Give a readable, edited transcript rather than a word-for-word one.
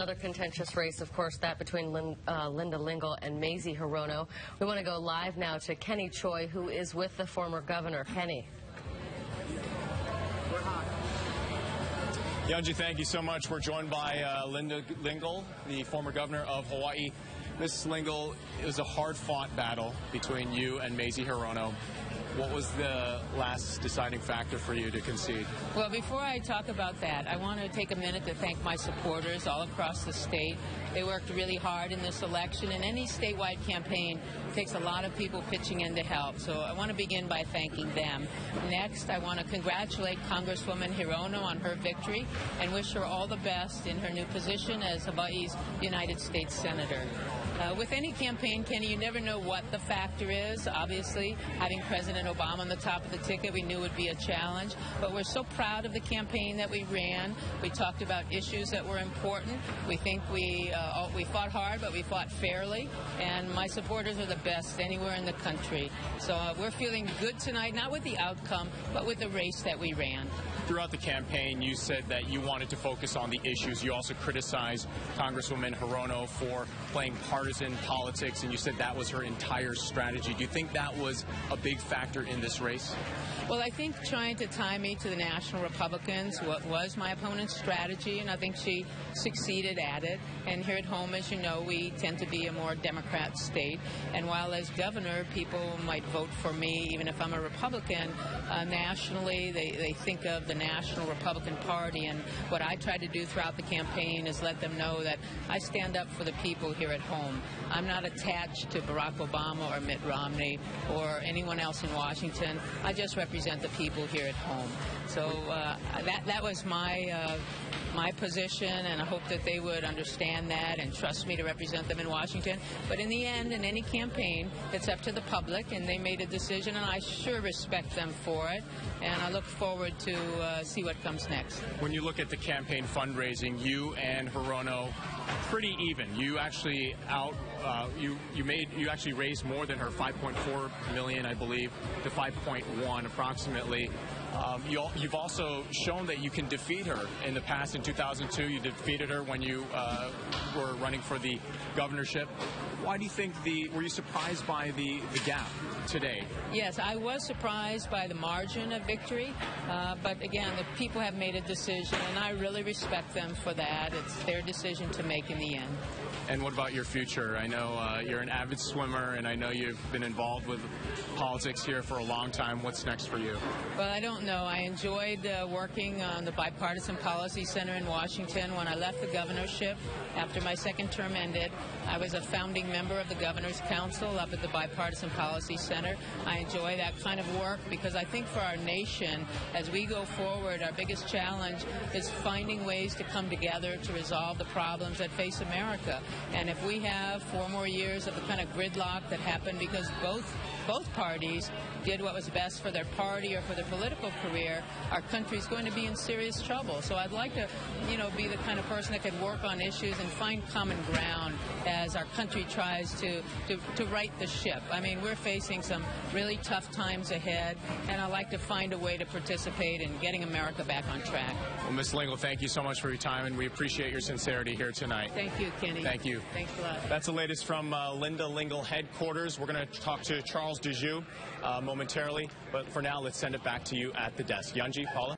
another contentious race, of course, that between Linda Lingle and Mazie Hirono. We want to go live now to Kenny Choi, who is with the former governor. Kenny. Yunji, thank you so much. We're joined by Linda Lingle, the former governor of Hawaii. Ms. Lingle, it was a hard-fought battle between you and Mazie Hirono. What was the last deciding factor for you to concede? Well, before I talk about that, I want to take a minute to thank my supporters all across the state. They worked really hard in this election, and any statewide campaign takes a lot of people pitching in to help. So I want to begin by thanking them. Next, I want to congratulate Congresswoman Hirono on her victory and wish her all the best in her new position as Hawaii's United States Senator. With any campaign, Kenny, you never know what the factor is. Obviously, having President Obama on the top of the ticket, we knew would be a challenge. But we're so proud of the campaign that we ran. We talked about issues that were important. We think we fought hard, but we fought fairly. And my supporters are the best anywhere in the country. So we're feeling good tonight, not with the outcome, but with the race that we ran. Throughout the campaign, you said that you wanted to focus on the issues. You also criticized Congresswoman Hirono for playing partisan politics, and you said that was her entire strategy. Do you think that was a big factor in this race? Well, I think trying to tie me to the National Republicans was my opponent's strategy, and I think she succeeded at it. And here at home, as you know, we tend to be a more Democrat state. And while as governor, people might vote for me, even if I'm a Republican, nationally, they think of the National Republican Party. And what I try to do throughout the campaign is let them know that I stand up for the people here at home. I'm not attached to Barack Obama or Mitt Romney or anyone else in Washington. I just represent the people here at home. So that was my position, and I hope that they would understand that and trust me to represent them in Washington. But in the end, in any campaign, it's up to the public, and they made a decision, and I sure respect them for it, and I look forward to see what comes next. When you look at the campaign fundraising, you and Hirono pretty even. You actually you actually raised more than her, 5.4 million, I believe, to 5.1 approximately. You've also shown that you can defeat her. In the past, in 2002, you defeated her when you were running for the governorship. Why do you think were you surprised by the gap today? Yes, I was surprised by the margin of victory, but again, the people have made a decision, and I really respect them for that. It's their decision to make in the end. And what about your future? I know you're an avid swimmer, and I know you've been involved with politics here for a long time. What's next for you? Well, I don't know. I enjoyed working on the Bipartisan Policy Center in Washington. When I left the governorship after my second term ended, I was a founding member of the Governor's Council up at the Bipartisan Policy Center. I enjoy that kind of work because I think for our nation, as we go forward, our biggest challenge is finding ways to come together to resolve the problems that face America. And if we have 4 more years of the kind of gridlock that happened because both parties did what was best for their party or for their political career, our country's going to be in serious trouble. So I'd like to, be the kind of person that could work on issues and find common ground as our country tries to right the ship. I mean, we're facing some really tough times ahead, and I'd like to find a way to participate in getting America back on track. Well, Ms. Lingle, thank you so much for your time, and we appreciate your sincerity here tonight. Thank you, Kenny. Thank you. Thanks a lot. That's the latest from Linda Lingle headquarters. We're going to talk to Charles Dejoux momentarily, but for now, let's send it back to you at the desk. Yunji, Paula?